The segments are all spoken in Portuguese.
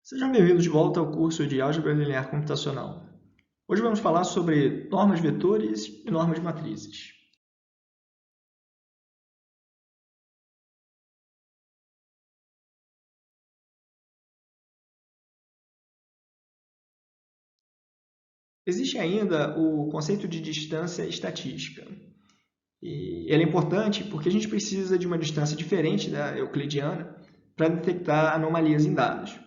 Sejam bem-vindos de volta ao curso de Álgebra Linear Computacional. Hoje vamos falar sobre normas vetores e normas matrizes. Existe ainda o conceito de distância estatística. E ele é importante porque a gente precisa de uma distância diferente da euclidiana para detectar anomalias em dados.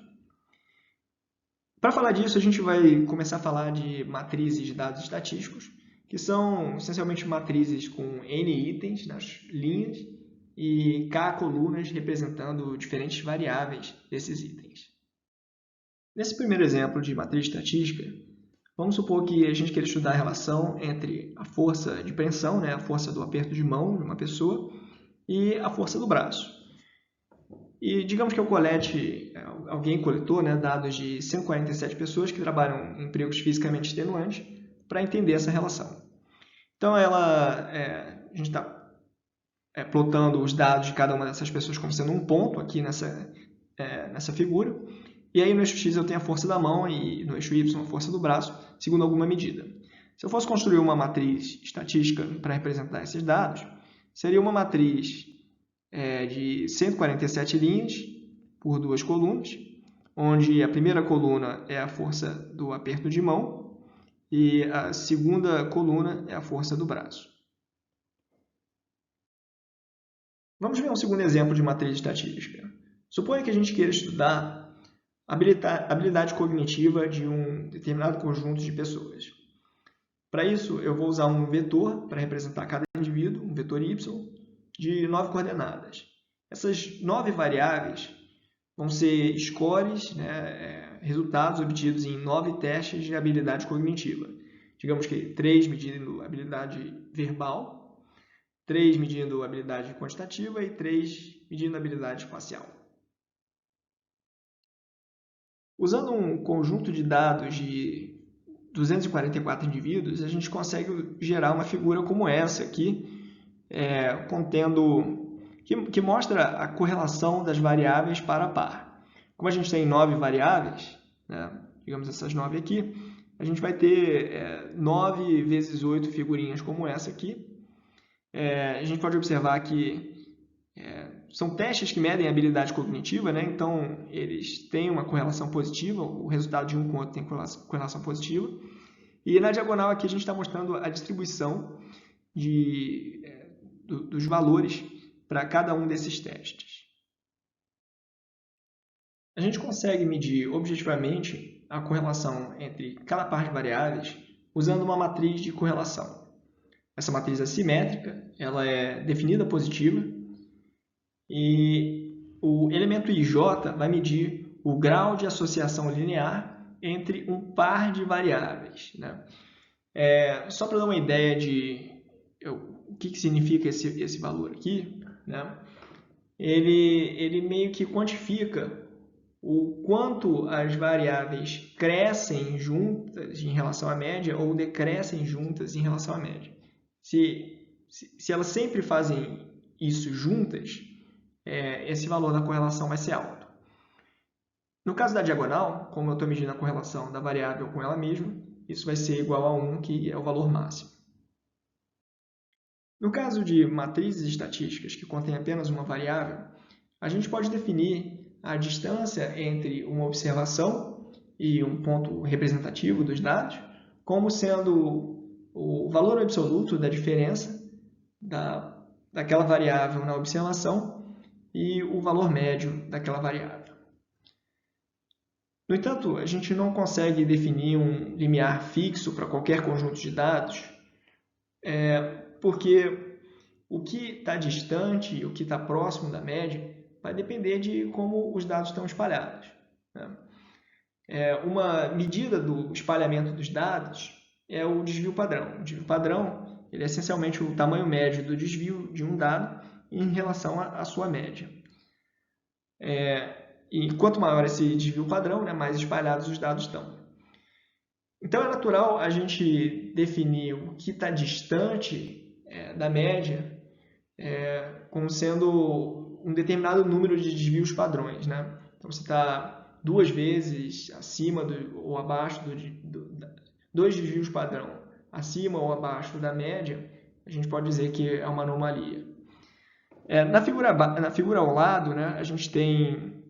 Para falar disso, a gente vai começar a falar de matrizes de dados estatísticos, que são essencialmente matrizes com N itens nas linhas e K colunas representando diferentes variáveis desses itens. Nesse primeiro exemplo de matriz estatística, vamos supor que a gente queira estudar a relação entre a força de preensão, a força do aperto de mão de uma pessoa, e a força do braço. E digamos que alguém coletou dados de 147 pessoas que trabalham em empregos fisicamente extenuantes para entender essa relação. Então, a gente está plotando os dados de cada uma dessas pessoas como sendo um ponto aqui nessa figura. E aí no eixo X eu tenho a força da mão e no eixo Y a força do braço, segundo alguma medida. Se eu fosse construir uma matriz estatística para representar esses dados, seria uma matriz de 147 linhas por duas colunas, onde a primeira coluna é a força do aperto de mão e a segunda coluna é a força do braço. Vamos ver um segundo exemplo de matriz estatística. Suponha que a gente queira estudar a habilidade cognitiva de um determinado conjunto de pessoas. Para isso, eu vou usar um vetor para representar cada indivíduo, um vetor y, de 9 coordenadas. Essas 9 variáveis vão ser scores, resultados obtidos em 9 testes de habilidade cognitiva. Digamos que 3 medindo habilidade verbal, 3 medindo habilidade quantitativa e 3 medindo habilidade espacial. Usando um conjunto de dados de 244 indivíduos, a gente consegue gerar uma figura como essa aqui, que mostra a correlação das variáveis par a par. Como a gente tem 9 variáveis, digamos essas 9 aqui, a gente vai ter 9 vezes 8 figurinhas como essa aqui. A gente pode observar que são testes que medem a habilidade cognitiva, então eles têm uma correlação positiva, o resultado de um com o outro tem correlação positiva. E na diagonal aqui a gente está mostrando a distribuição dos valores para cada um desses testes. A gente consegue medir objetivamente a correlação entre cada par de variáveis usando uma matriz de correlação. Essa matriz é simétrica, ela é definida positiva e o elemento IJ vai medir o grau de associação linear entre um par de variáveis. Só para dar uma ideia de o que significa esse valor aqui, ele meio que quantifica o quanto as variáveis crescem juntas em relação à média ou decrescem juntas em relação à média. Se elas sempre fazem isso juntas, esse valor da correlação vai ser alto. No caso da diagonal, como eu estou medindo a correlação da variável com ela mesma, isso vai ser igual a 1, que é o valor máximo. No caso de matrizes estatísticas que contêm apenas uma variável, a gente pode definir a distância entre uma observação e um ponto representativo dos dados como sendo o valor absoluto da diferença daquela variável na observação e o valor médio daquela variável. No entanto, a gente não consegue definir um limiar fixo para qualquer conjunto de dados, porque o que está distante e o que está próximo da média vai depender de como os dados estão espalhados. Uma medida do espalhamento dos dados é o desvio padrão. O desvio padrão ele é essencialmente o tamanho médio do desvio de um dado em relação à sua média. E quanto maior esse desvio padrão, mais espalhados os dados estão. Então é natural a gente definir o que está distante da média como sendo um determinado número de desvios padrões. Então você está 2 vezes acima ou abaixo dois desvios padrão acima ou abaixo da média, a gente pode dizer que é uma anomalia. Na figura ao lado, né, a gente tem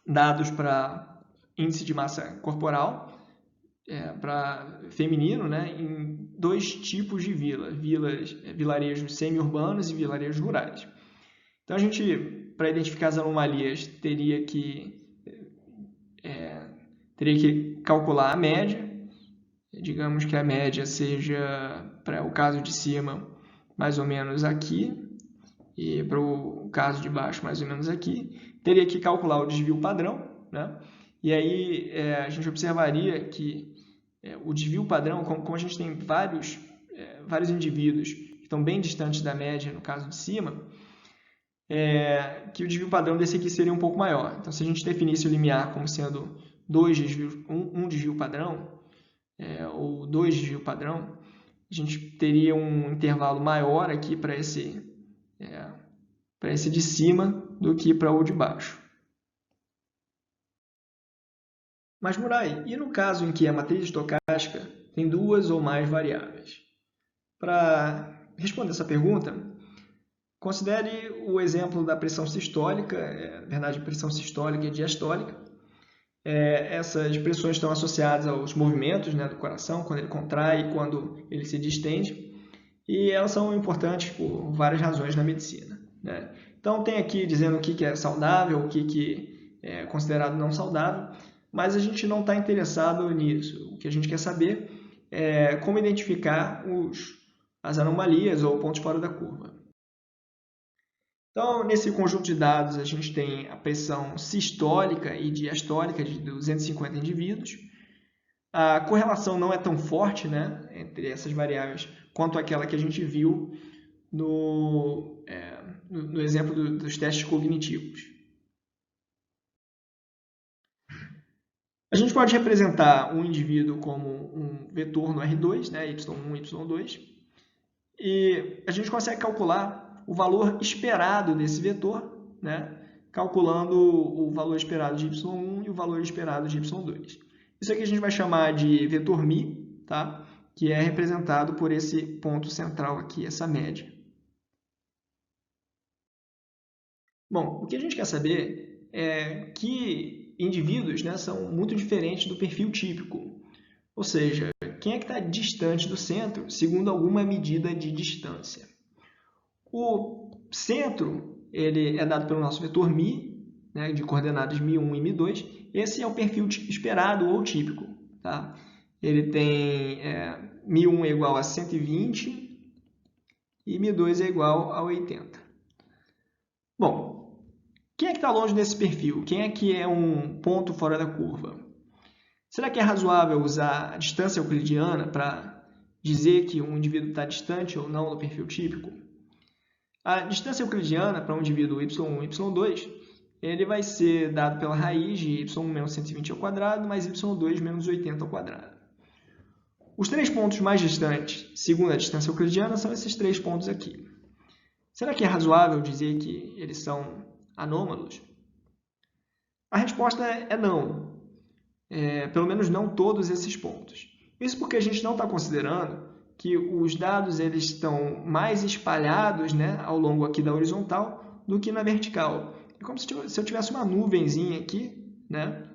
dados para índice de massa corporal, para feminino, né, em 2 tipos de vilarejos semi-urbanos e vilarejos rurais. Então, a gente, para identificar as anomalias, teria que calcular a média. Digamos que a média seja, para o caso de cima, mais ou menos aqui, e para o caso de baixo, mais ou menos aqui. Teria que calcular o desvio padrão, né? E aí a gente observaria que o desvio padrão, como a gente tem vários indivíduos que estão bem distantes da média, no caso de cima, que o desvio padrão desse aqui seria um pouco maior. Então, se a gente definisse o limiar como sendo um desvio padrão, ou 2 desvio padrão, a gente teria um intervalo maior aqui para esse de cima do que para o de baixo. Mas, Murai, e no caso em que a matriz estocástica tem 2 ou mais variáveis? Para responder essa pergunta, considere o exemplo da pressão sistólica, na verdade, pressão sistólica e diastólica. Essas pressões estão associadas aos movimentos, né, do coração, quando ele contrai e quando ele se distende, e elas são importantes por várias razões na medicina, né? Então, tem aqui dizendo o que é saudável, o que é considerado não saudável, mas a gente não está interessado nisso. O que a gente quer saber é como identificar as anomalias ou pontos fora da curva. Então, nesse conjunto de dados, a gente tem a pressão sistólica e diastólica de 250 indivíduos. A correlação não é tão forte, né, entre essas variáveis quanto aquela que a gente viu no exemplo dos testes cognitivos. A gente pode representar um indivíduo como um vetor no R2, né, y1, y2, e a gente consegue calcular o valor esperado desse vetor, né, calculando o valor esperado de y1 e o valor esperado de y2. Isso aqui a gente vai chamar de vetor μ, tá? Que é representado por esse ponto central aqui, essa média. Bom, o que a gente quer saber é que indivíduos, né, são muito diferentes do perfil típico. Ou seja, quem é que está distante do centro, segundo alguma medida de distância. O centro ele é dado pelo nosso vetor μ, né, de coordenadas μ1 e μ2. Esse é o perfil esperado ou típico. Tá? Ele tem μ1 é igual a 120 e μ2 é igual a 80. Bom, quem é que está longe desse perfil? Quem é que é um ponto fora da curva? Será que é razoável usar a distância euclidiana para dizer que um indivíduo está distante ou não do perfil típico? A distância euclidiana para um indivíduo y1 e y2, ele vai ser dado pela raiz de y1 menos 120 ao quadrado mais y2 menos 80 ao quadrado. Os 3 pontos mais distantes, segundo a distância euclidiana, são esses 3 pontos aqui. Será que é razoável dizer que eles são anômalos? A resposta é não. Pelo menos não todos esses pontos. Isso porque a gente não está considerando que os dados eles estão mais espalhados, né, ao longo aqui da horizontal do que na vertical. É como se eu tivesse uma nuvenzinha aqui, né,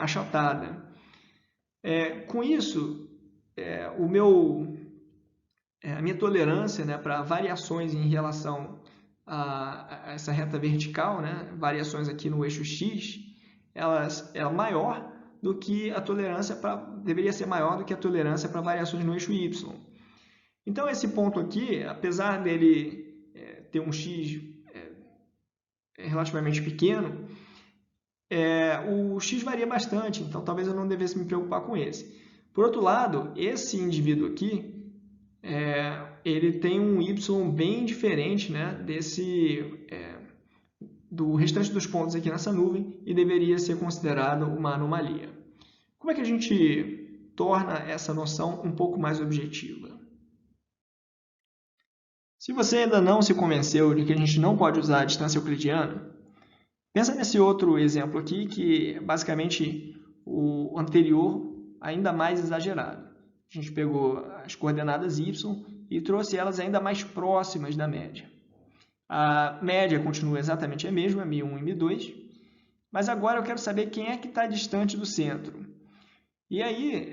achatada. Com isso, a minha tolerância, né, para variações em relação a essa reta vertical, né, variações aqui no eixo X, ela é maior do que a tolerância deveria ser maior do que a tolerância para variações no eixo Y. Então, esse ponto aqui, apesar dele ter um X relativamente pequeno, o X varia bastante, então talvez eu não devesse me preocupar com esse. Por outro lado, esse indivíduo aqui, ele tem um Y bem diferente, né, do restante dos pontos aqui nessa nuvem e deveria ser considerado uma anomalia. Como é que a gente torna essa noção um pouco mais objetiva? Se você ainda não se convenceu de que a gente não pode usar a distância euclidiana, Pensa nesse outro exemplo aqui, que é basicamente o anterior ainda mais exagerado. A gente pegou as coordenadas y e trouxe elas ainda mais próximas da média. A média continua exatamente a mesma, μ1 e μ2, mas agora eu quero saber quem é que está distante do centro. E aí,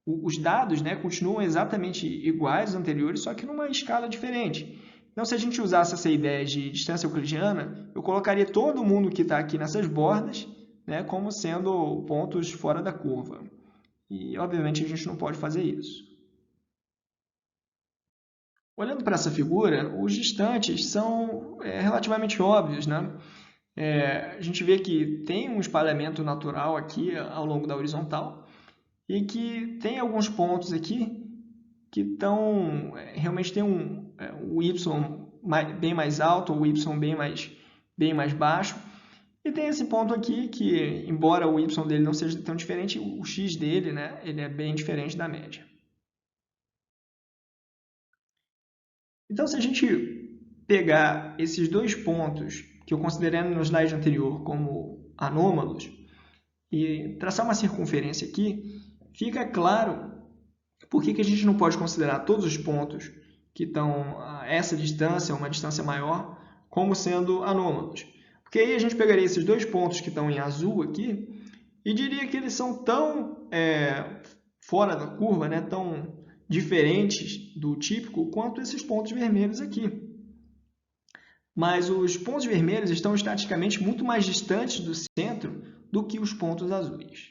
os dados, né, continuam exatamente iguais aos anteriores, só que numa escala diferente. Então, se a gente usasse essa ideia de distância euclidiana, eu colocaria todo mundo que está aqui nessas bordas, né, como sendo pontos fora da curva. E, obviamente, a gente não pode fazer isso. Olhando para essa figura, os distantes são relativamente óbvios, né? A gente vê que tem um espalhamento natural aqui ao longo da horizontal e que tem alguns pontos aqui que estão realmente tem o y bem mais alto, o y bem mais baixo, e tem esse ponto aqui que, embora o y dele não seja tão diferente, o x dele, né, ele é bem diferente da média. Então, se a gente pegar esses dois pontos que eu considerei no slide anterior como anômalos e traçar uma circunferência aqui, fica claro por que a gente não pode considerar todos os pontos que estão a essa distância, uma distância maior, como sendo anômalos. Porque aí a gente pegaria esses dois pontos que estão em azul aqui e diria que eles são tão fora da curva, né, tão diferentes do típico quanto esses pontos vermelhos aqui. Mas os pontos vermelhos estão estaticamente muito mais distantes do centro do que os pontos azuis.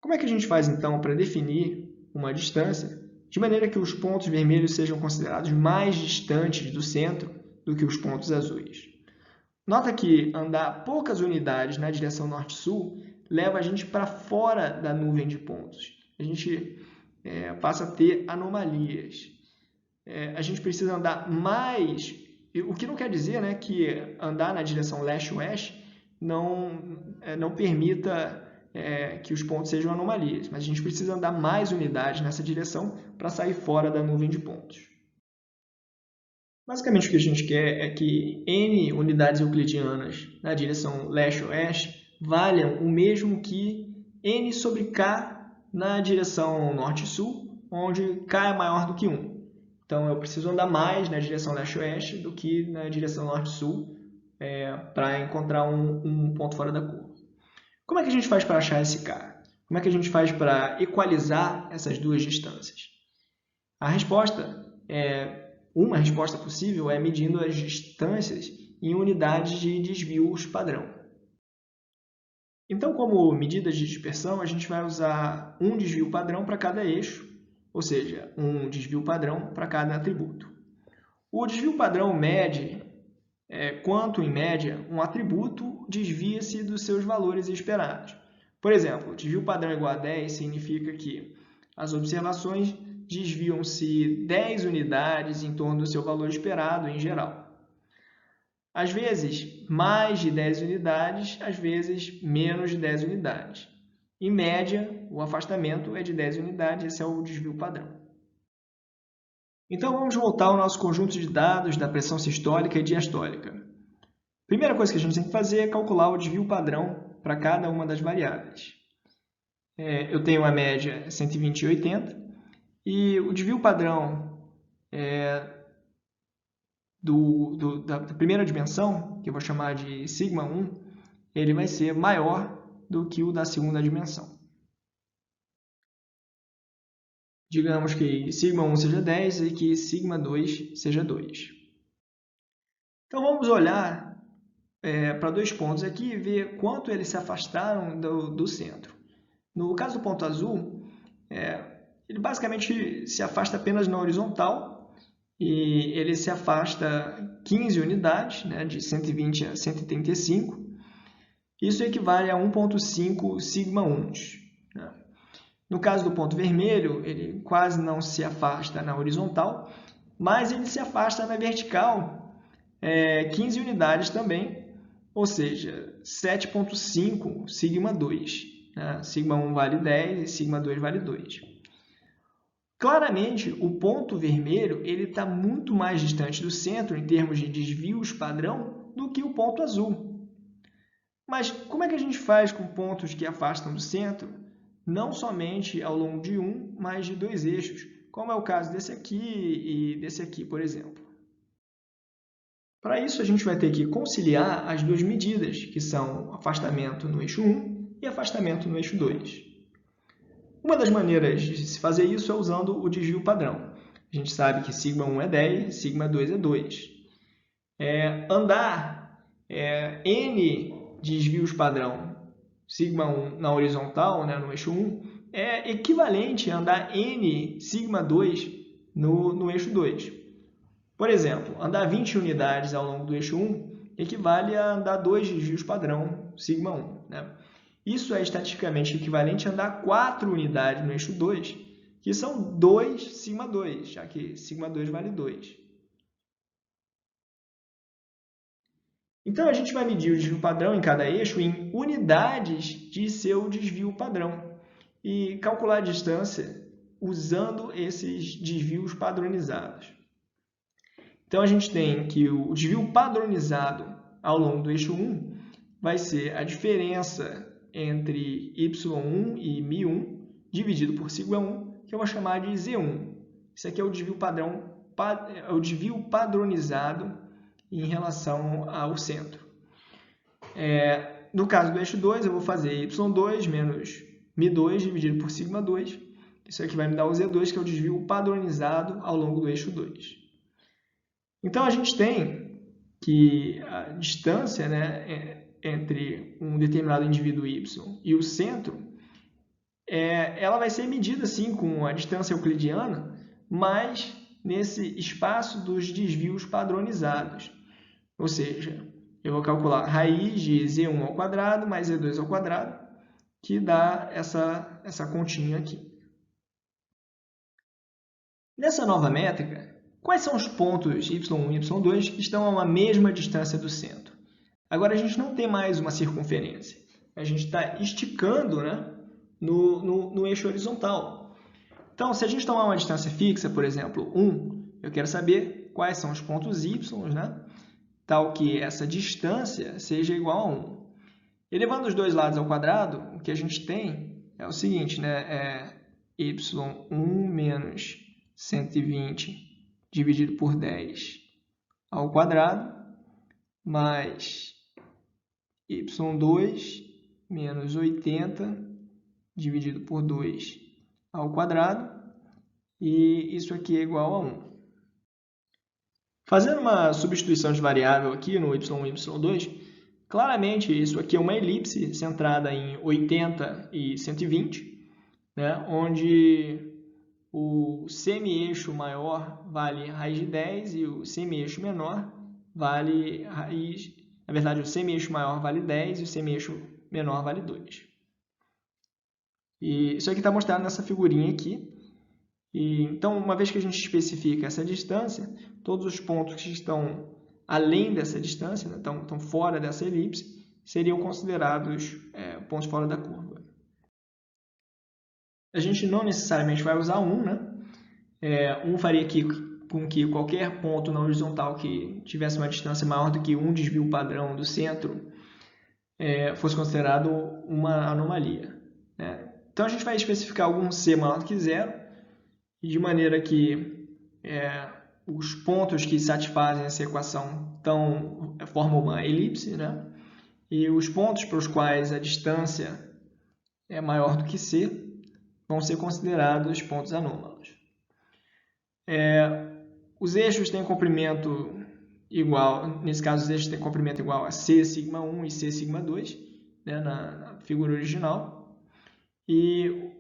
Como é que a gente faz, então, para definir uma distância de maneira que os pontos vermelhos sejam considerados mais distantes do centro do que os pontos azuis? Nota que andar poucas unidades na direção norte-sul leva a gente para fora da nuvem de pontos. A gente passa a ter anomalias. A gente precisa andar mais, o que não quer dizer, né, que andar na direção leste-oeste não permita que os pontos sejam anomalias, mas a gente precisa andar mais unidades nessa direção para sair fora da nuvem de pontos. Basicamente, o que a gente quer é que n unidades euclidianas na direção leste-oeste valham o mesmo que n sobre k na direção norte-sul, onde k é maior do que 1. Então, eu preciso andar mais na direção leste-oeste do que na direção norte-sul para encontrar um ponto fora da curva. Como é que a gente faz para achar esse k? Como é que a gente faz para equalizar essas duas distâncias? A resposta uma resposta possível é medindo as distâncias em unidades de desvios padrão. Então, como medidas de dispersão, a gente vai usar um desvio padrão para cada eixo, ou seja, um desvio padrão para cada atributo. O desvio padrão mede quanto, em média, um atributo desvia-se dos seus valores esperados. Por exemplo, o desvio padrão igual a 10 significa que as observações desviam-se 10 unidades em torno do seu valor esperado, em geral. Às vezes, mais de 10 unidades, às vezes, menos de 10 unidades. Em média, o afastamento é de 10 unidades, esse é o desvio padrão. Então, vamos voltar ao nosso conjunto de dados da pressão sistólica e diastólica. A primeira coisa que a gente tem que fazer é calcular o desvio padrão para cada uma das variáveis. Eu tenho a média 120 e 80, e o desvio padrão da primeira dimensão, que eu vou chamar de σ1, ele vai ser maior do que o da segunda dimensão. Digamos que σ1 seja 10 e que σ2 seja 2. Então, vamos olhar para dois pontos aqui e ver quanto eles se afastaram do centro. No caso do ponto azul, ele basicamente se afasta apenas na horizontal e ele se afasta 15 unidades, né, de 120 a 135. Isso equivale a 1,5 σ1. Né? No caso do ponto vermelho, ele quase não se afasta na horizontal, mas ele se afasta na vertical 15 unidades também, ou seja, 7,5 σ2. Né? σ1 vale 10 e σ2 vale 2. Claramente, o ponto vermelho está muito mais distante do centro em termos de desvios padrão do que o ponto azul. Mas como é que a gente faz com pontos que afastam do centro, não somente ao longo de um, mas de dois eixos, como é o caso desse aqui e desse aqui, por exemplo? Para isso, a gente vai ter que conciliar as duas medidas, que são afastamento no eixo 1 e afastamento no eixo 2. Uma das maneiras de se fazer isso é usando o desvio padrão. A gente sabe que σ1 é 10, σ2 é 2. Andar n desvios padrão σ1 na horizontal, né, no eixo 1, é equivalente a andar n σ2 no eixo 2. Por exemplo, andar 20 unidades ao longo do eixo 1 equivale a andar 2 desvios padrão σ1. Né? Isso é estatisticamente equivalente a andar 4 unidades no eixo 2, que são 2 σ2, já que σ2 vale 2. Então, a gente vai medir o desvio padrão em cada eixo em unidades de seu desvio padrão e calcular a distância usando esses desvios padronizados. Então, a gente tem que o desvio padronizado ao longo do eixo 1 vai ser a diferença entre y1 e μ1 dividido por σ1, que eu vou chamar de z1. Isso aqui é o desvio padronizado em relação ao centro. No caso do eixo 2, eu vou fazer y2 menos μ2 dividido por σ2. Isso aqui vai me dar o z2, que é o desvio padronizado ao longo do eixo 2. Então, a gente tem que a distância, né, entre um determinado indivíduo y e o centro, ela vai ser medida, sim, com a distância euclidiana, mas nesse espaço dos desvios padronizados. Ou seja, eu vou calcular raiz de z1 ao quadrado mais z2 ao quadrado, que dá essa continha aqui. Nessa nova métrica, quais são os pontos y1 e y2 que estão a uma mesma distância do centro? Agora, a gente não tem mais uma circunferência. A gente está esticando, né, no eixo horizontal. Então, se a gente tomar uma distância fixa, por exemplo, 1, eu quero saber quais são os pontos y, né, tal que essa distância seja igual a 1. Elevando os dois lados ao quadrado, o que a gente tem é o seguinte, né, y1 menos 120 dividido por 10 ao quadrado, mais y2 menos 80 dividido por 2 ao quadrado, e isso aqui é igual a 1. Fazendo uma substituição de variável aqui no y1 e y2, claramente isso aqui é uma elipse centrada em 80 e 120, né, onde o semi-eixo maior vale raiz de 10 e o semi-eixo menor vale raiz... Na verdade, o semi-eixo maior vale 10 e o semi-eixo menor vale 2. E isso aqui está mostrado nessa figurinha aqui. Então, uma vez que a gente especifica essa distância, todos os pontos que estão além dessa distância, né, estão fora dessa elipse, seriam considerados pontos fora da curva. A gente não necessariamente vai usar 1, né? 1 faria aqui com que qualquer ponto na horizontal que tivesse uma distância maior do que um desvio padrão do centro fosse considerado uma anomalia, né? Então, a gente vai especificar algum c maior do que 0, de maneira que os pontos que satisfazem essa equação formam uma elipse, né? E os pontos para os quais a distância é maior do que c vão ser considerados pontos anômalos. Os eixos têm comprimento igual, nesse caso os eixos têm comprimento igual a c σ1 e c σ2, né, na figura original. E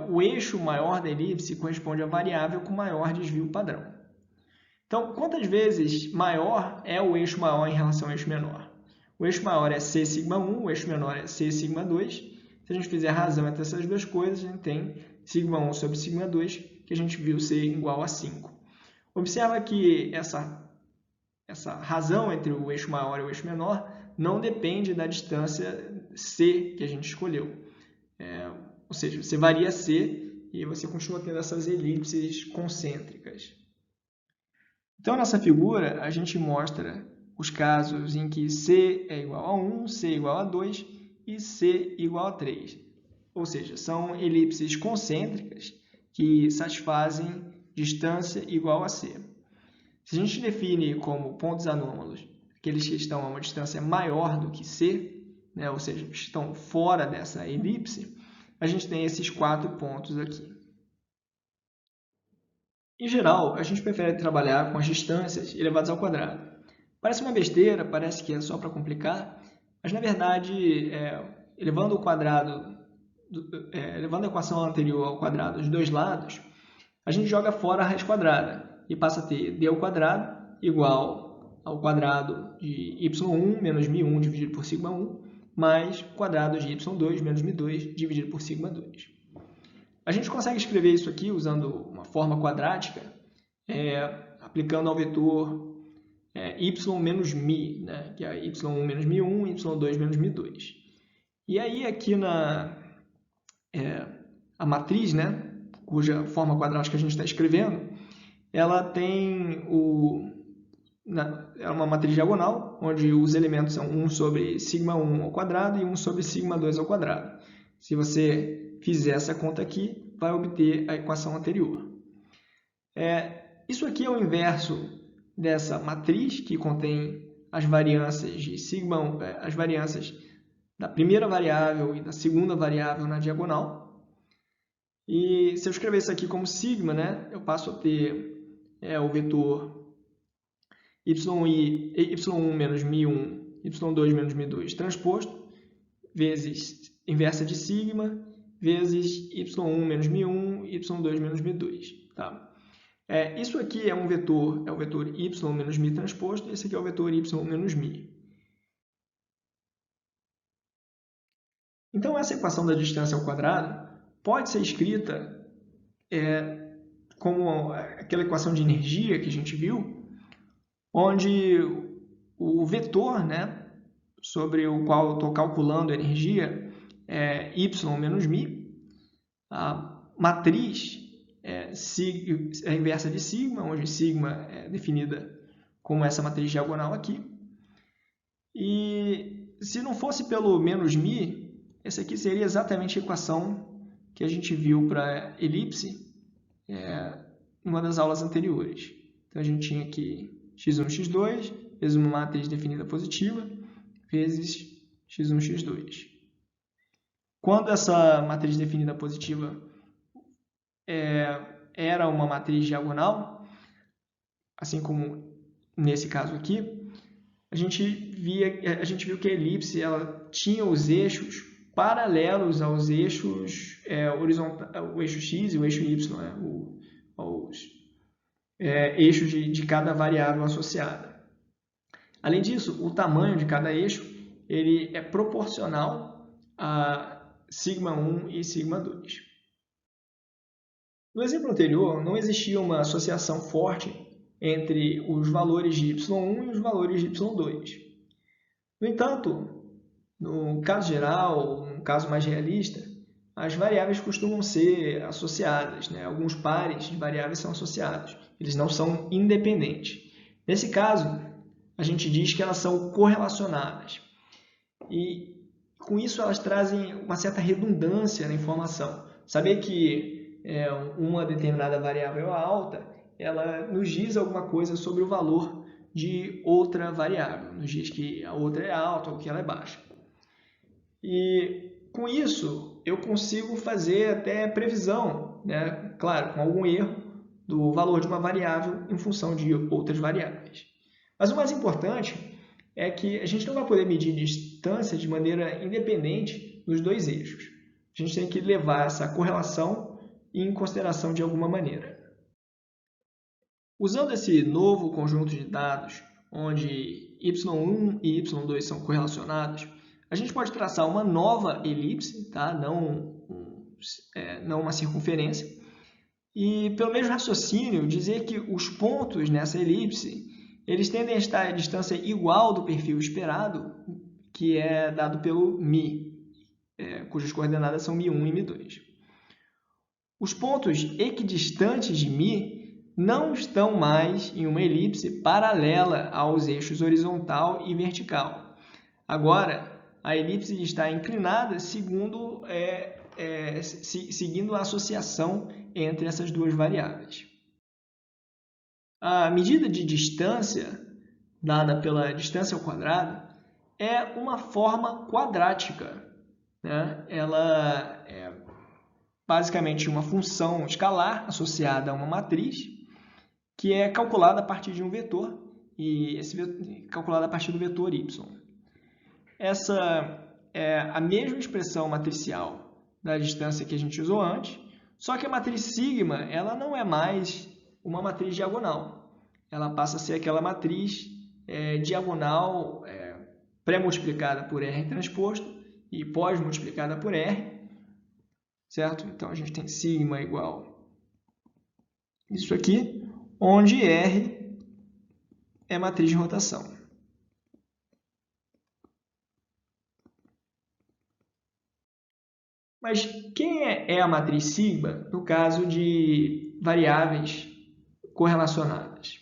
o eixo maior da elipse corresponde à variável com maior desvio padrão. Então, quantas vezes maior é o eixo maior em relação ao eixo menor? O eixo maior é c σ1, o eixo menor é c σ2. Se a gente fizer a razão entre essas duas coisas, a gente tem σ1 sobre σ2, que a gente viu ser igual a 5. Observa que essa razão entre o eixo maior e o eixo menor não depende da distância c que a gente escolheu. Ou seja, você varia c e você continua tendo essas elipses concêntricas. Então, nessa figura, a gente mostra os casos em que C é igual a 1, C igual a 2 e C igual a 3. Ou seja, são elipses concêntricas que satisfazem distância igual a C. Se a gente define como pontos anômalos aqueles que estão a uma distância maior do que C, né, ou seja, estão fora dessa elipse, a gente tem esses 4 pontos aqui. Em geral, a gente prefere trabalhar com as distâncias elevadas ao quadrado. Parece uma besteira, parece que é só para complicar, mas na verdade, elevando a equação anterior ao quadrado dos dois lados, a gente joga fora a raiz quadrada e passa a ter d ao quadrado igual ao quadrado de y1 menos μ1 dividido por σ1 mais quadrado de y2 menos μ2 dividido por σ2. A gente consegue escrever isso aqui usando uma forma quadrática, aplicando ao vetor y menos μ, né, que é y1 menos μ1, y2 menos μ2. E aí aqui a matriz, né, cuja forma quadrática a gente está escrevendo, ela tem é uma matriz diagonal, onde os elementos são 1 sobre σ1 ao quadrado e 1 sobre σ2 ao quadrado. Se você fizer essa conta aqui, vai obter a equação anterior. Isso aqui é o inverso dessa matriz, que contém as variâncias de σ1, as variâncias da primeira variável e da segunda variável na diagonal. E se eu escrever isso aqui como sigma, né, eu passo a ter o vetor y1 menos μ1, y2 menos μ2 transposto, vezes inversa de sigma, vezes y1 menos μ1, y2 menos μ2. Tá? Isso aqui é o vetor y menos μ transposto, e esse aqui é o vetor y menos μ. Então, essa equação da distância ao quadrado pode ser escrita como aquela equação de energia que a gente viu, onde o vetor, né, sobre o qual eu estou calculando a energia é y menos μ, a matriz é a inversa de sigma, onde sigma é definida como essa matriz diagonal aqui. E se não fosse pelo menos μ, essa aqui seria exatamente a equação que a gente viu para elipse em uma das aulas anteriores. Então, a gente tinha aqui x1, x2, vezes uma matriz definida positiva, vezes x1, x2. Quando essa matriz definida positiva era uma matriz diagonal, assim como nesse caso aqui, a gente viu que a elipse ela tinha os eixos paralelos aos eixos o eixo x e o eixo y, os eixos de cada variável associada. Além disso, o tamanho de cada eixo ele é proporcional a σ1 e σ2. No exemplo anterior, não existia uma associação forte entre os valores de y1 e os valores de y2. No entanto, no caso geral, no caso mais realista, as variáveis costumam ser associadas, né? Alguns pares de variáveis são associados, eles não são independentes. Nesse caso, a gente diz que elas são correlacionadas. E com isso elas trazem uma certa redundância na informação. Saber que uma determinada variável é alta, ela nos diz alguma coisa sobre o valor de outra variável, nos diz que a outra é alta ou que ela é baixa. E com isso eu consigo fazer até previsão, né? Claro, com algum erro, do valor de uma variável em função de outras variáveis. Mas o mais importante é que a gente não vai poder medir distância de maneira independente nos dois eixos. A gente tem que levar essa correlação em consideração de alguma maneira. Usando esse novo conjunto de dados, onde y1 e y2 são correlacionados, a gente pode traçar uma nova elipse, tá? Não uma circunferência, e pelo mesmo raciocínio dizer que os pontos nessa elipse eles tendem a estar à distância igual do perfil esperado, que é dado pelo μ, cujas coordenadas são μ1 e μ2. Os pontos equidistantes de μ não estão mais em uma elipse paralela aos eixos horizontal e vertical. Agora, a elipse está inclinada seguindo a associação entre essas duas variáveis. A medida de distância, dada pela distância ao quadrado, é uma forma quadrática, né? Ela é basicamente uma função escalar associada a uma matriz que é calculada a partir de um vetor, e calculada a partir do vetor y. Essa é a mesma expressão matricial da distância que a gente usou antes, só que a matriz sigma ela não é mais uma matriz diagonal. Ela passa a ser aquela matriz diagonal pré-multiplicada por R transposto e pós-multiplicada por R, certo? Então, a gente tem sigma igual isso aqui, onde R é matriz de rotação. Mas quem é a matriz sigma no caso de variáveis correlacionadas?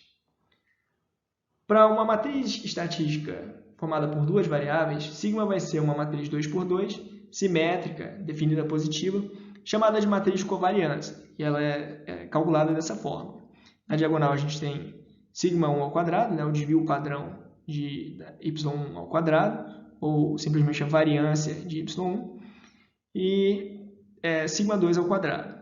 Para uma matriz estatística formada por duas variáveis, sigma vai ser uma matriz 2 por 2, simétrica, definida positiva, chamada de matriz covariância, e ela é calculada dessa forma. Na diagonal a gente tem sigma 1 ao quadrado, né, o desvio padrão de y1 ao quadrado, ou simplesmente a variância de y1, e sigma 2 ao quadrado.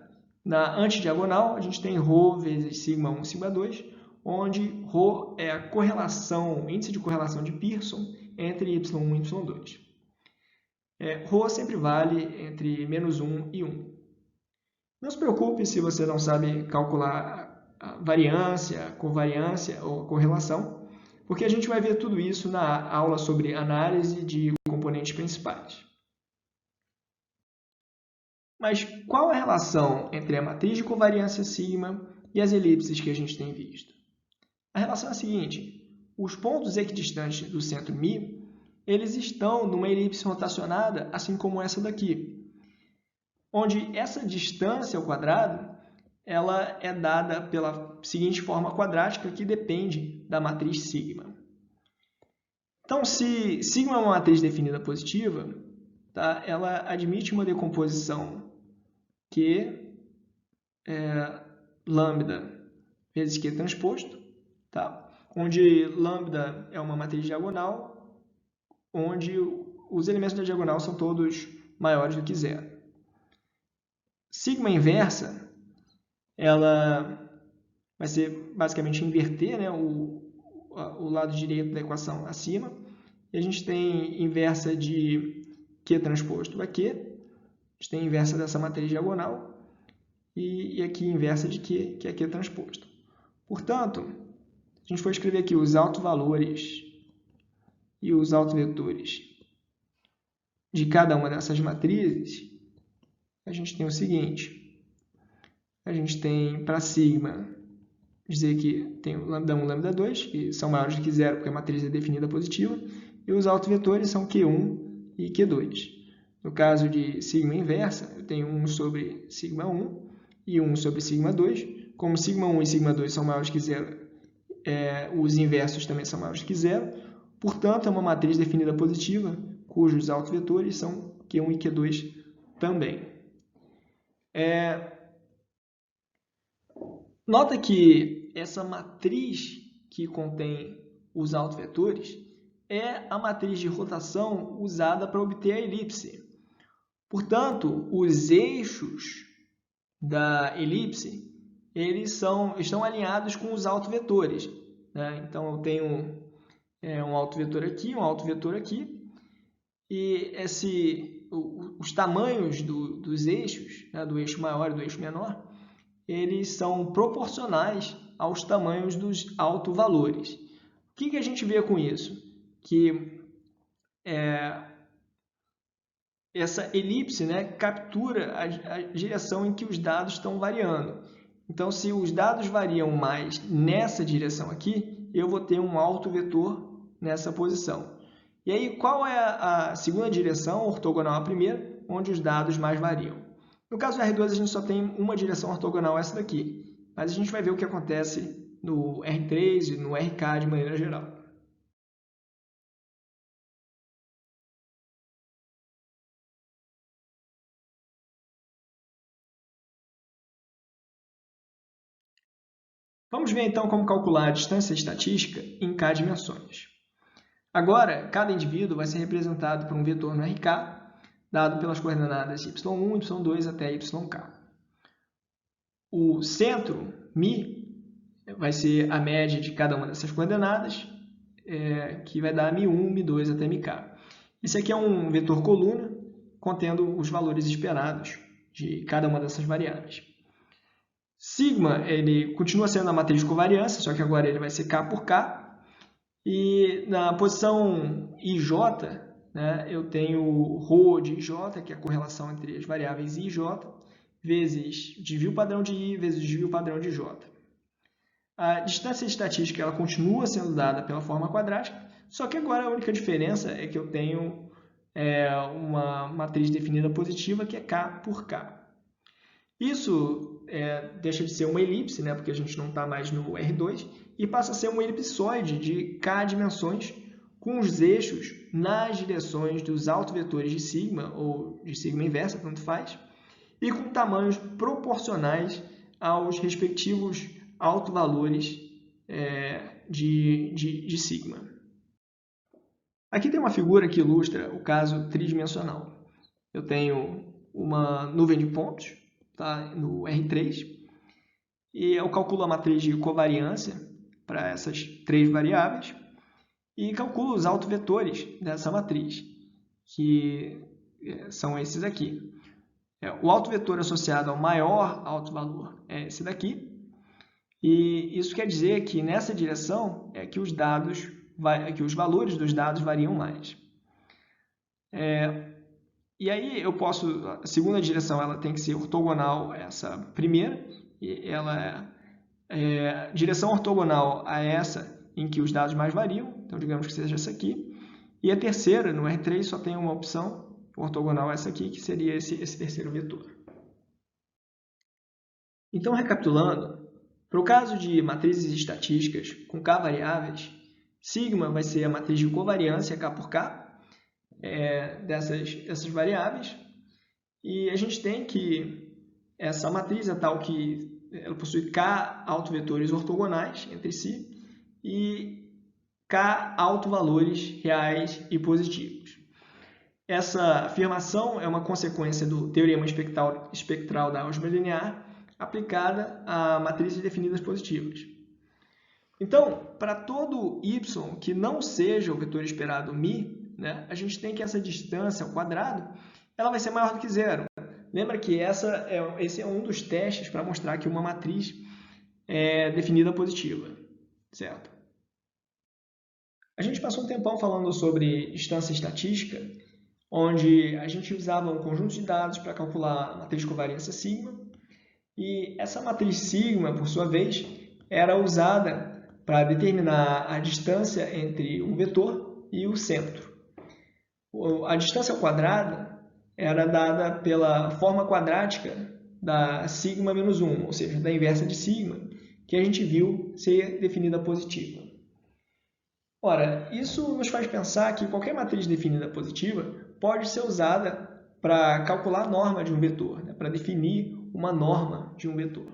Na antidiagonal, a gente tem ρ vezes sigma 1, sigma 2, onde ρ é a correlação, o índice de correlação de Pearson entre y1 e y2. ρ sempre vale entre menos 1 e 1. Não se preocupe se você não sabe calcular a variância, a covariância ou a correlação, porque a gente vai ver tudo isso na aula sobre análise de componentes principais. Mas qual a relação entre a matriz de covariância sigma e as elipses que a gente tem visto? A relação é a seguinte: os pontos equidistantes do centro μ, eles estão numa elipse rotacionada, assim como essa daqui, onde essa distância ao quadrado ela é dada pela seguinte forma quadrática que depende da matriz sigma. Então, se sigma é uma matriz definida positiva, tá, ela admite uma decomposição Q lambda vezes Q transposto, tá? Onde lambda é uma matriz diagonal, onde os elementos da diagonal são todos maiores do que zero. Sigma inversa, ela vai ser basicamente inverter, né, o lado direito da equação acima, e a gente tem inversa de Q transposto a Q, a gente tem inversa dessa matriz diagonal, e aqui inversa de Q, que é Q transposto. Portanto, se a gente for escrever aqui os autovalores e os autovetores de cada uma dessas matrizes, a gente tem o seguinte: a gente tem para sigma dizer que tem o lambda 1 e lambda 2, que são maiores do que zero porque a matriz é definida positiva, e os autovetores são Q1 e Q2. No caso de sigma inversa, eu tenho 1 sobre sigma 1 e 1 sobre sigma 2. Como sigma 1 e sigma 2 são maiores que zero, os inversos também são maiores que zero. Portanto, é uma matriz definida positiva, cujos autovetores são Q1 e Q2 também. Nota que essa matriz que contém os autovetores é a matriz de rotação usada para obter a elipse. Portanto, os eixos da elipse eles estão alinhados com os autovetores, né? Então, eu tenho um autovetor aqui, e os tamanhos dos eixos, né, do eixo maior e do eixo menor, eles são proporcionais aos tamanhos dos autovalores. O que a gente vê com isso? Que essa elipse, né, captura a direção em que os dados estão variando. Então, se os dados variam mais nessa direção aqui, eu vou ter um autovetor nessa posição. E aí, qual é a segunda direção ortogonal à primeira, onde os dados mais variam? No caso do R2, a gente só tem uma direção ortogonal, essa daqui, mas a gente vai ver o que acontece no R3 e no RK de maneira geral. Vamos ver então como calcular a distância estatística em k dimensões. Agora, cada indivíduo vai ser representado por um vetor no RK, dado pelas coordenadas y1, y2 até yk. O centro, μ, vai ser a média de cada uma dessas coordenadas, que vai dar μ1, μ2 até mk. Esse aqui é um vetor coluna, contendo os valores esperados de cada uma dessas variáveis. Sigma, ele continua sendo a matriz de covariância, só que agora ele vai ser K por K. E na posição IJ, né, eu tenho ρ de IJ, que é a correlação entre as variáveis I e J, vezes desvio padrão de I, vezes desvio padrão de J. A distância estatística ela continua sendo dada pela forma quadrática, só que agora a única diferença é que eu tenho uma matriz definida positiva, que é K por K. Isso deixa de ser uma elipse, né, porque a gente não está mais no R2, e passa a ser uma elipsoide de K dimensões com os eixos nas direções dos autovetores de sigma, ou de sigma inversa, tanto faz, e com tamanhos proporcionais aos respectivos autovalores de sigma. Aqui tem uma figura que ilustra o caso tridimensional. Eu tenho uma nuvem de pontos, tá, no R3, e eu calculo a matriz de covariância para essas três variáveis e calculo os autovetores dessa matriz, que são esses aqui. O autovetor associado ao maior autovalor é esse daqui, e isso quer dizer que nessa direção é que os valores dos dados variam mais. E aí eu posso, a segunda direção ela tem que ser ortogonal a essa primeira, e ela é direção ortogonal a essa em que os dados mais variam, então digamos que seja essa aqui. E a terceira, no R3, só tem uma opção ortogonal a essa aqui, que seria esse terceiro vetor. Então, recapitulando, para o caso de matrizes estatísticas com K variáveis, sigma vai ser a matriz de covariância K por K, dessas variáveis, e a gente tem que essa matriz é tal que ela possui K autovetores ortogonais entre si e K autovalores reais e positivos. Essa afirmação é uma consequência do teorema espectral da álgebra linear aplicada a matrizes definidas positivas. Então, para todo y que não seja o vetor esperado μ, né, a gente tem que essa distância ao quadrado ela vai ser maior do que zero. Lembra que esse é um dos testes para mostrar que uma matriz é definida positiva, certo? A gente passou um tempão falando sobre distância estatística, onde a gente usava um conjunto de dados para calcular a matriz de covariância sigma, e essa matriz sigma, por sua vez, era usada para determinar a distância entre um vetor e o centro. A distância ao quadrado era dada pela forma quadrática da sigma menos 1, ou seja, da inversa de sigma, que a gente viu ser definida positiva. Ora, isso nos faz pensar que qualquer matriz definida positiva pode ser usada para calcular a norma de um vetor, né? Para definir uma norma de um vetor.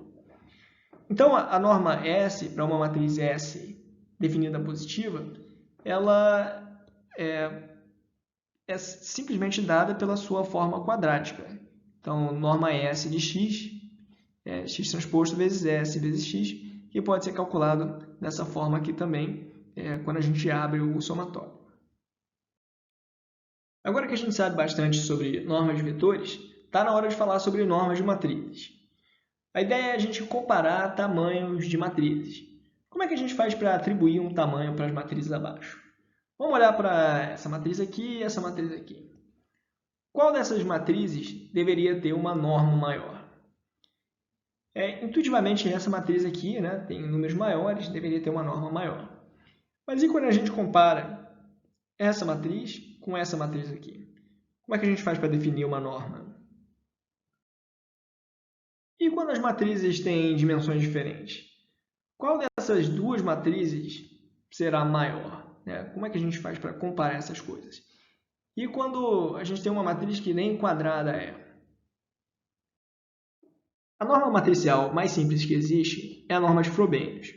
Então, a norma S, para uma matriz S definida positiva, ela é simplesmente dada pela sua forma quadrática. Então, norma S de x, x transposto vezes S vezes x, que pode ser calculado dessa forma aqui também, quando a gente abre o somatório. Agora que a gente sabe bastante sobre normas de vetores, está na hora de falar sobre normas de matrizes. A ideia é a gente comparar tamanhos de matrizes. Como é que a gente faz para atribuir um tamanho para as matrizes abaixo? Vamos olhar para essa matriz aqui e essa matriz aqui. Qual dessas matrizes deveria ter uma norma maior? Intuitivamente, essa matriz aqui, né, tem números maiores, deveria ter uma norma maior. Mas e quando a gente compara essa matriz com essa matriz aqui? Como é que a gente faz para definir uma norma? E quando as matrizes têm dimensões diferentes? Qual dessas duas matrizes será maior? Como é que a gente faz para comparar essas coisas? E quando a gente tem uma matriz que nem quadrada é? A norma matricial mais simples que existe é a norma de Frobenius.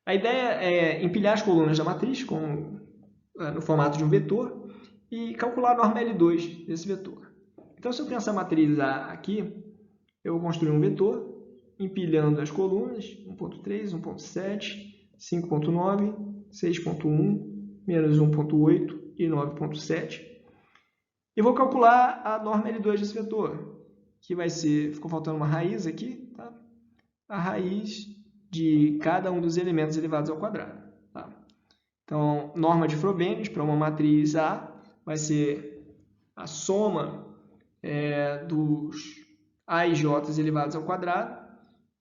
A ideia é empilhar as colunas da matriz no formato de um vetor e calcular a norma L2 desse vetor. Então, se eu tenho essa matriz A aqui, eu vou construir um vetor empilhando as colunas 1.3, 1.7, 5.9, 6.1, menos 1.8 e 9.7. E vou calcular a norma L2 desse vetor, que vai ser, ficou faltando uma raiz aqui, tá? A raiz de cada um dos elementos elevados ao quadrado. Tá? Então, norma de Frobenius para uma matriz A vai ser a soma dos A e J elevados ao quadrado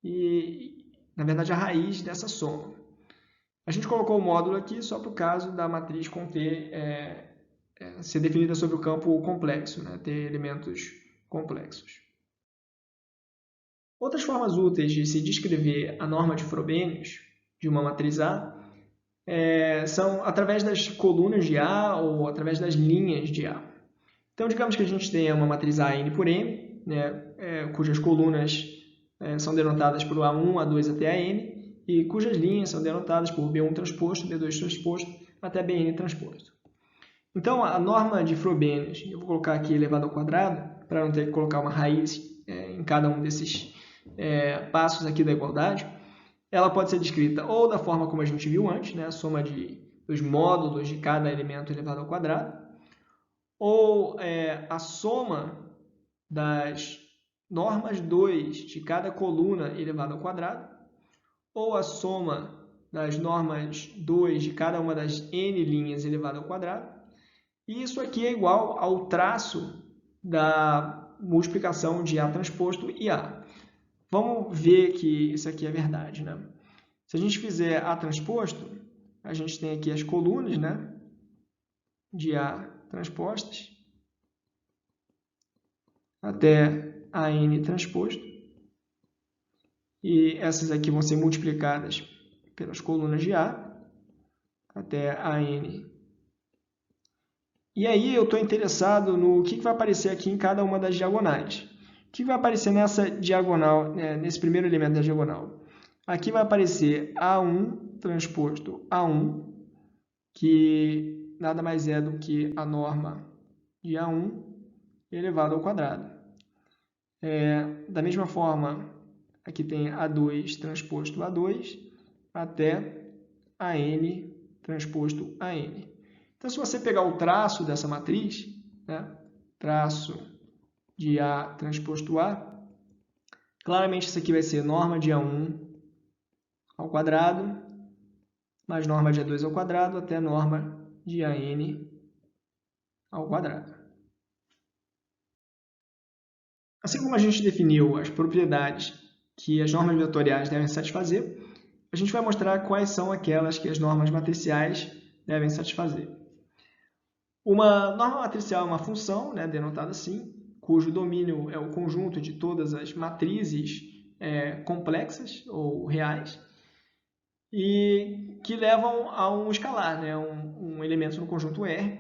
e, na verdade, a raiz dessa soma. A gente colocou o módulo aqui só para o caso da matriz conter, ser definida sobre o campo complexo, ter elementos complexos. Outras formas úteis de se descrever a norma de Frobenius de uma matriz A são através das colunas de A ou através das linhas de A. Então, digamos que a gente tenha uma matriz A n por m, cujas colunas são denotadas por A1, A2 até AN, e cujas linhas são denotadas por B1 transposto, B2 transposto, até Bn transposto. Então, a norma de Frobenius, eu vou colocar aqui elevado ao quadrado, para não ter que colocar uma raiz em cada um desses passos aqui da igualdade, ela pode ser descrita ou da forma como a gente viu antes, a soma dos módulos de cada elemento elevado ao quadrado, ou a soma das normas 2 de cada coluna elevado ao quadrado, ou a soma das normas 2 de cada uma das n linhas elevado ao quadrado, e isso aqui é igual ao traço da multiplicação de A transposto e A. Vamos ver que isso aqui é verdade, Se a gente fizer A transposto, a gente tem aqui as colunas, de A transpostas até AN transposto. E essas aqui vão ser multiplicadas pelas colunas de A até AN. E aí eu estou interessado no que vai aparecer aqui em cada uma das diagonais. O que vai aparecer nessa diagonal, nesse primeiro elemento da diagonal? Aqui vai aparecer A1 transposto A1, que nada mais é do que a norma de A1 elevado ao quadrado. Da mesma forma, aqui tem A2 transposto A2 até AN transposto AN. Então, se você pegar o traço dessa matriz, traço de A transposto A, claramente isso aqui vai ser norma de A1 ao quadrado, mais norma de A2 ao quadrado, até norma de AN ao quadrado. Assim como a gente definiu as propriedades que as normas vetoriais devem satisfazer, a gente vai mostrar quais são aquelas que as normas matriciais devem satisfazer. Uma norma matricial é uma função, denotada assim, cujo domínio é o conjunto de todas as matrizes complexas ou reais e que levam a um escalar, um elemento no conjunto R,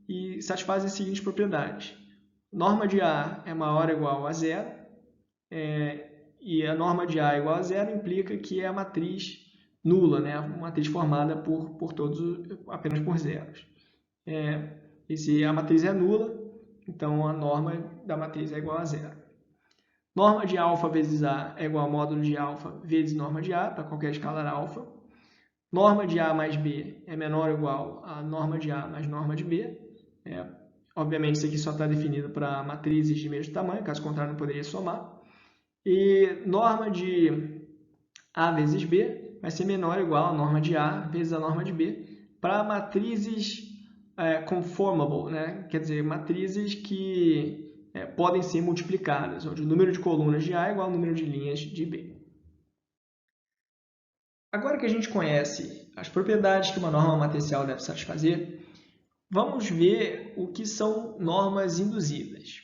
e satisfazem as seguintes propriedades. Norma de A é maior ou igual a zero, e a norma de A é igual a zero implica que é a matriz nula, uma matriz formada por todos apenas por zeros. E se a matriz é nula, então a norma da matriz é igual a zero. Norma de alfa vezes A é igual a módulo de alfa vezes norma de A, para qualquer escalar alfa. Norma de A mais B é menor ou igual a norma de A mais norma de B. Obviamente, isso aqui só está definido para matrizes de mesmo tamanho, caso contrário não poderia somar. E norma de A vezes B vai ser menor ou igual a norma de A vezes a norma de B para matrizes conformable, quer dizer, matrizes que podem ser multiplicadas, onde o número de colunas de A é igual ao número de linhas de B. Agora que a gente conhece as propriedades que uma norma matricial deve satisfazer, vamos ver o que são normas induzidas.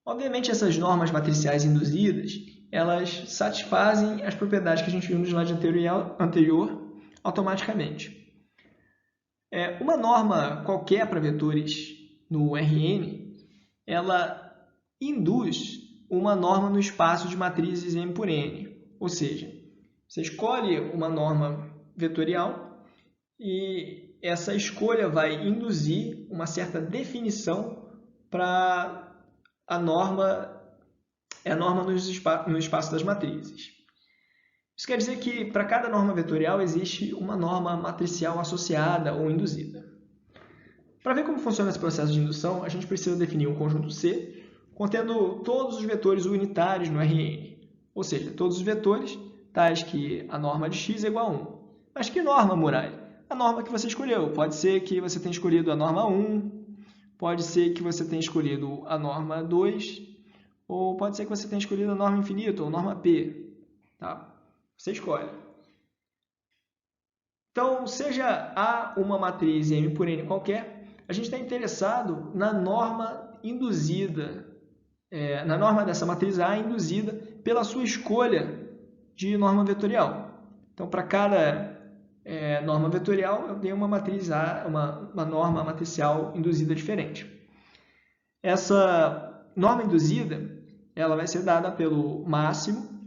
Obviamente, essas normas matriciais induzidas, elas satisfazem as propriedades que a gente viu no slide anterior automaticamente. Uma norma qualquer para vetores no Rn, ela induz uma norma no espaço de matrizes M por N. Ou seja, você escolhe uma norma vetorial e essa escolha vai induzir uma certa definição para a norma no espaço das matrizes. Isso quer dizer que para cada norma vetorial existe uma norma matricial associada ou induzida. Para ver como funciona esse processo de indução, a gente precisa definir um conjunto C contendo todos os vetores unitários no Rn, ou seja, todos os vetores tais que a norma de x é igual a 1. Mas que norma, Murray? A norma que você escolheu. Pode ser que você tenha escolhido a norma 1, pode ser que você tenha escolhido a norma 2, ou pode ser que você tenha escolhido a norma infinita ou norma P. Tá? Você escolhe. Então, seja A uma matriz M por N qualquer, a gente está interessado na norma induzida, na norma dessa matriz A induzida pela sua escolha de norma vetorial. Então, para cada norma vetorial, eu tenho uma matriz A, uma norma matricial induzida diferente. Essa norma induzida, ela vai ser dada pelo máximo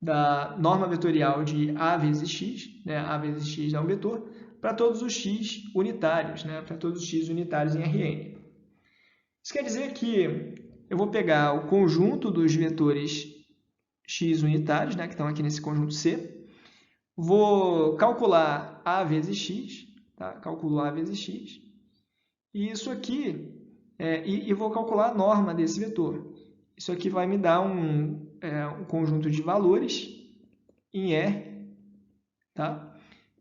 da norma vetorial de A vezes x, né? A vezes x é um vetor, para todos os x unitários, né? Para todos os x unitários em Rn. Isso quer dizer que eu vou pegar o conjunto dos vetores x unitários, né? Que estão aqui nesse conjunto C, vou calcular A vezes x, tá? Calculo A vezes x, e isso aqui, e vou calcular a norma desse vetor. Isso aqui vai me dar um conjunto de valores em R, tá?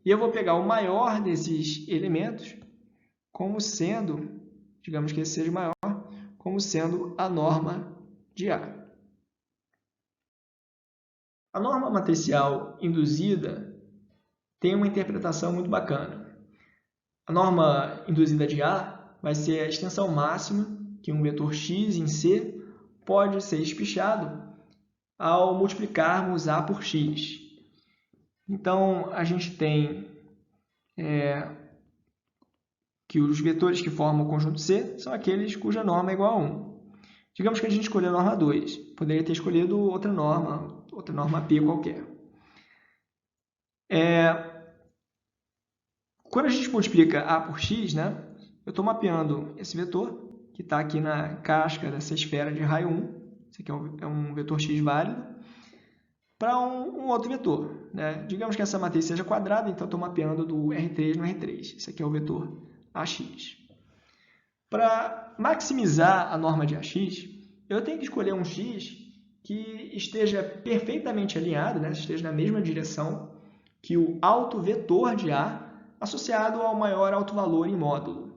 E eu vou pegar o maior desses elementos como sendo, digamos que esse seja o maior, como sendo a norma de A. A norma matricial induzida tem uma interpretação muito bacana. A norma induzida de A vai ser a extensão máxima que um vetor x em C pode ser espichado ao multiplicarmos A por x. Então, a gente tem que os vetores que formam o conjunto C são aqueles cuja norma é igual a 1. Digamos que a gente escolheu a norma 2. Poderia ter escolhido outra norma P qualquer. Quando a gente multiplica A por x, né, eu estou mapeando esse vetor, que está aqui na casca dessa esfera de raio 1, esse aqui é um vetor x válido, para um outro vetor. Né? Digamos que essa matriz seja quadrada, então estou mapeando do R3 no R3. Esse aqui é o vetor AX. Para maximizar a norma de AX, eu tenho que escolher um x que esteja perfeitamente alinhado, né? Esteja na mesma direção que o autovetor de A associado ao maior autovalor em módulo.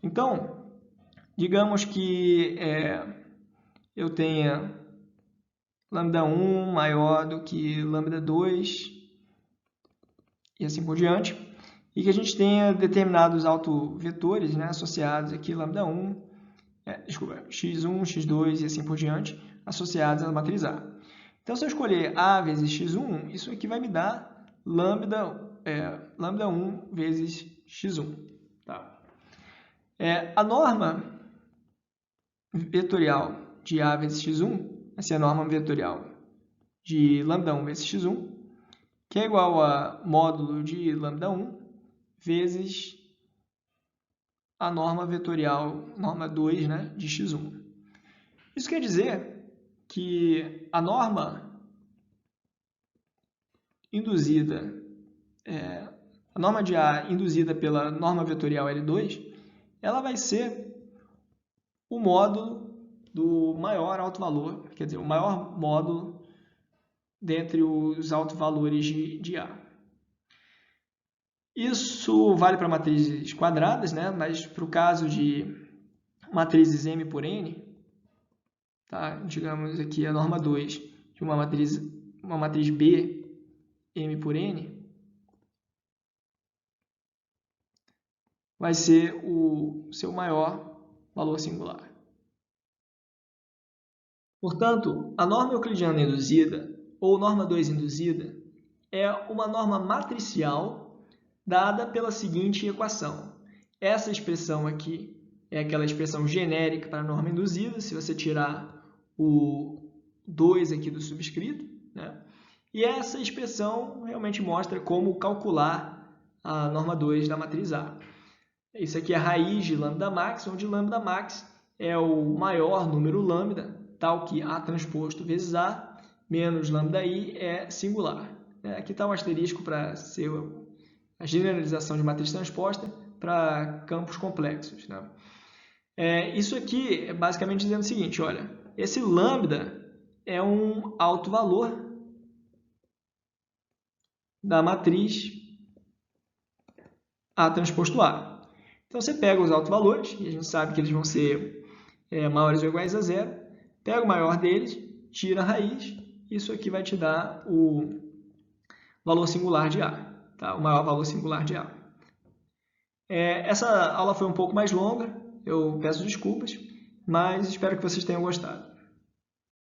Então, digamos que eu tenha lambda1 maior do que lambda2 e assim por diante, e que a gente tenha determinados autovetores, né, associados aqui, lambda1, x1, x2 e assim por diante, associados à matriz A. Então, se eu escolher A vezes x1, isso aqui vai me dar lambda1 vezes x1. Tá? A norma vetorial de A vezes x1 vai ser a norma vetorial de lambda1 vezes x1, que é igual a módulo de lambda1 vezes a norma vetorial, norma 2, né, de x1. Isso quer dizer que a norma induzida, a norma de A induzida pela norma vetorial L2, ela vai ser o módulo do maior autovalor, quer dizer, o maior módulo dentre os autovalores de A. Isso vale para matrizes quadradas, né? Mas para o caso de matrizes M por N, tá? Digamos aqui a norma 2 de uma matriz B M por N, vai ser o seu maior valor singular. Portanto, a norma euclidiana induzida, ou norma 2 induzida, é uma norma matricial dada pela seguinte equação. Essa expressão aqui é aquela expressão genérica para a norma induzida, se você tirar o 2 aqui do subscrito, né? E essa expressão realmente mostra como calcular a norma 2 da matriz A. Isso aqui é a raiz de lambda max, onde lambda max é o maior número lambda, tal que A transposto vezes A, menos lambda I é singular. Aqui está um asterisco para ser a generalização de matriz transposta para campos complexos, né? Isso aqui é basicamente dizendo o seguinte, olha, esse lambda é um alto valor da matriz A transposto A. Então, você pega os autovalores, e a gente sabe que eles vão ser maiores ou iguais a zero, pega o maior deles, tira a raiz, isso aqui vai te dar o valor singular de A, tá? O maior valor singular de A. Essa aula foi um pouco mais longa, eu peço desculpas, mas espero que vocês tenham gostado.